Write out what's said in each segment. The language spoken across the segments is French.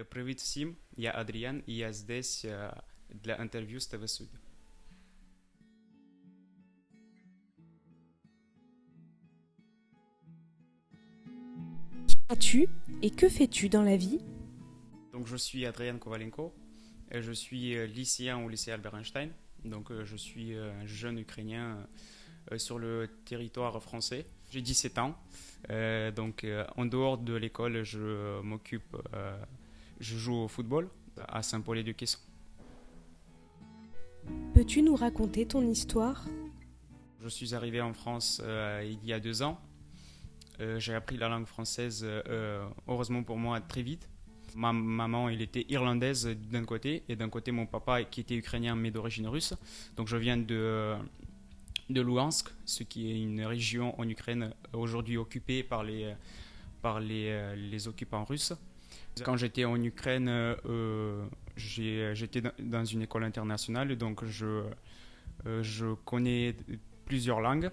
Привіт всім, я Адріан і я здесь для інтерв'ю з ТВ Суд. As-tu et que fais-tu dans la vie? Donc je suis Adrian Kovalenko et je suis lycéen au lycée Albert Einstein. Donc je suis un jeune Ukrainien sur le territoire français. J'ai 17 ans. En dehors de l'école, je joue au football à Saint-Paul-et-de-Quesson. Peux-tu nous raconter ton histoire? Je suis arrivé en France il y a 2 ans. J'ai appris la langue française, heureusement pour moi, très vite. Ma maman, elle était irlandaise d'un côté, et d'un côté mon papa qui était ukrainien mais d'origine russe. Donc je viens de Louhansk, ce qui est une région en Ukraine aujourd'hui occupée par les occupants russes. Quand j'étais en Ukraine, j'étais dans une école internationale, donc je connais plusieurs langues.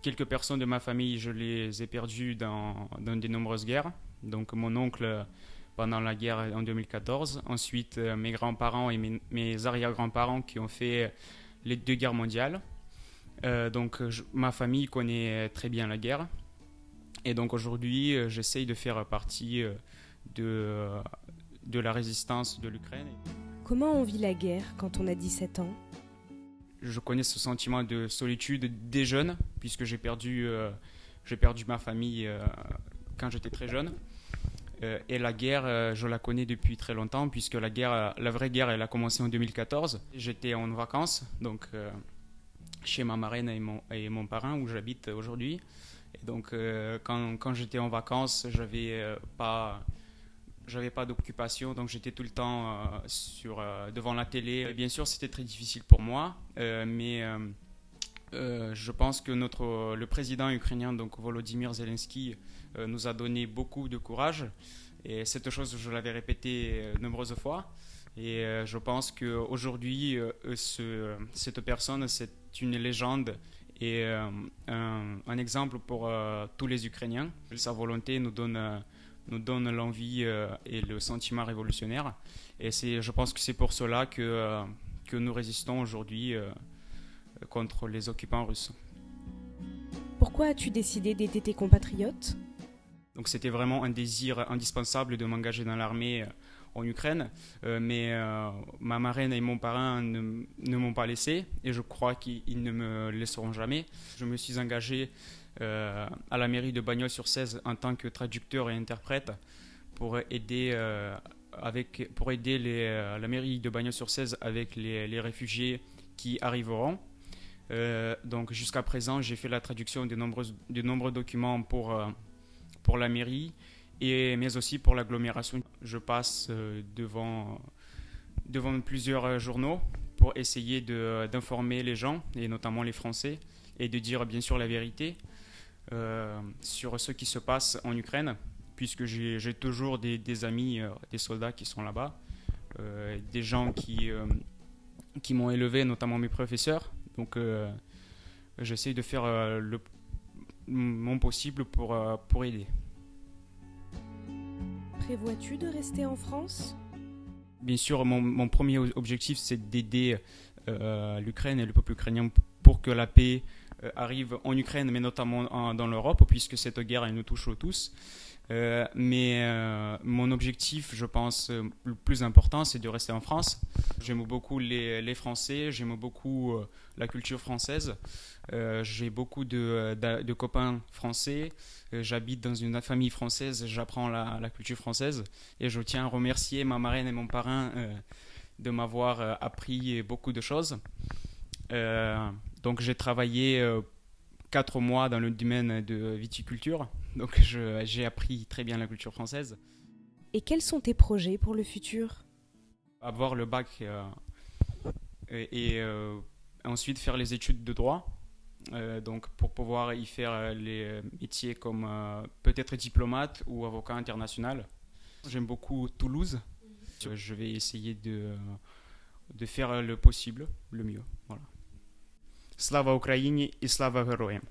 Quelques personnes de ma famille, je les ai perdues dans de nombreuses guerres. Donc mon oncle pendant la guerre en 2014. Ensuite, mes grands-parents et mes arrière-grands-parents qui ont fait les 2 guerres mondiales. Ma famille connaît très bien la guerre. Et donc aujourd'hui, j'essaye de faire partie de la résistance de l'Ukraine. Comment on vit la guerre quand on a 17 ans? Je connais ce sentiment de solitude des jeunes, puisque j'ai perdu ma famille quand j'étais très jeune. Et la guerre, je la connais depuis très longtemps, puisque la vraie guerre, elle a commencé en 2014. J'étais en vacances, chez ma marraine et mon parrain, où j'habite aujourd'hui. Et donc, quand j'étais en vacances, j'avais pas d'occupation, donc j'étais tout le temps devant la télé. Bien sûr, c'était très difficile pour moi, mais je pense que le président ukrainien, donc Volodymyr Zelensky, nous a donné beaucoup de courage. Et cette chose, je l'avais répété de nombreuses fois. Et je pense qu'aujourd'hui, cette personne, c'est une légende et un exemple pour tous les Ukrainiens. Sa volonté nous donne l'envie et le sentiment révolutionnaire. Et je pense que c'est pour cela que nous résistons aujourd'hui contre les occupants russes. Pourquoi as-tu décidé d'aider tes compatriotes? Donc c'était vraiment un désir indispensable de m'engager dans l'armée en Ukraine, mais ma marraine et mon parrain ne m'ont pas laissé, et je crois qu'ils ne me laisseront jamais. Je me suis engagé à la mairie de Bagnols-sur-Cèze en tant que traducteur et interprète pour aider la mairie de Bagnols-sur-Cèze avec les réfugiés qui arriveront. Donc jusqu'à présent, j'ai fait la traduction de nombreux documents pour la mairie, mais aussi pour l'agglomération. Je passe devant plusieurs journaux pour essayer d'informer les gens, et notamment les Français, et de dire bien sûr la vérité sur ce qui se passe en Ukraine, puisque j'ai toujours des amis, des soldats qui sont là-bas, des gens qui m'ont élevé, notamment mes professeurs. Donc j'essaie de faire mon possible pour aider. Prévois-tu de rester en France? Bien sûr, mon premier objectif, c'est d'aider l'Ukraine et le peuple ukrainien pour que la paix arrive en Ukraine, mais notamment dans l'Europe, puisque cette guerre, elle nous touche tous. Mais mon objectif, je pense, le plus important, c'est de rester en France. J'aime beaucoup les Français, j'aime beaucoup la culture française. J'ai beaucoup de copains français. J'habite dans une famille française, j'apprends la culture française. Et je tiens à remercier ma marraine et mon parrain de m'avoir appris beaucoup de choses. Donc j'ai travaillé 4 mois dans le domaine de viticulture, donc j'ai appris très bien la culture française. Et quels sont tes projets pour le futur? Avoir le bac et ensuite faire les études de droit, donc pour pouvoir y faire les métiers comme peut-être diplomate ou avocat international. J'aime beaucoup Toulouse. Je vais essayer de faire le possible, le mieux. Voilà. Слава Україні і слава героям!